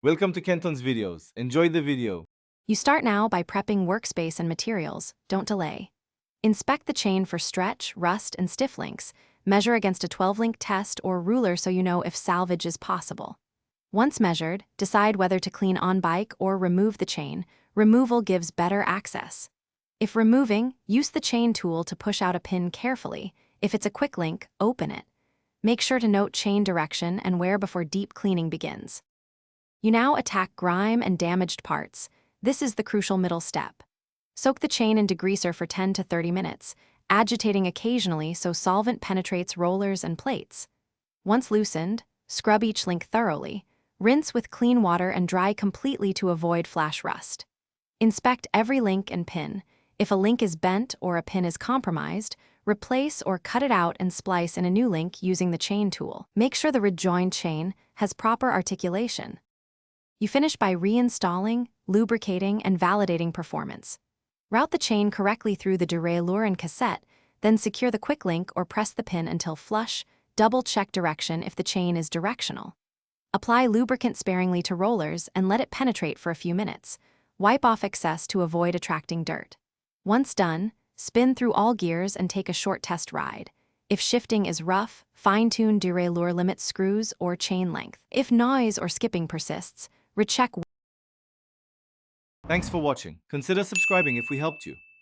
Welcome to Kenton's videos. Enjoy the video. You start now by prepping workspace and materials. Don't delay. Inspect the chain for stretch, rust, and stiff links. Measure against a 12-link test or ruler so you know if salvage is possible. Once measured, decide whether to clean on bike or remove the chain. Removal gives better access. If removing, use the chain tool to push out a pin carefully. If it's a quick link, open it. Make sure to note chain direction and wear before deep cleaning begins. You now attack grime and damaged parts. This is the crucial middle step. Soak the chain in degreaser for 10 to 30 minutes, agitating occasionally so solvent penetrates rollers and plates. Once loosened, scrub each link thoroughly. Rinse with clean water and dry completely to avoid flash rust. Inspect every link and pin. If a link is bent or a pin is compromised, replace or cut it out and splice in a new link using the chain tool. Make sure the rejoined chain has proper articulation. You finish by reinstalling, lubricating, and validating performance. Route the chain correctly through the derailleur and cassette, then secure the quick link or press the pin until flush. Double-check direction if the chain is directional. Apply lubricant sparingly to rollers and let it penetrate for a few minutes. Wipe off excess to avoid attracting dirt. Once done, spin through all gears and take a short test ride. If shifting is rough, fine-tune derailleur limit screws or chain length. If noise or skipping persists, recheck. Thanks for watching. Consider subscribing if we helped you.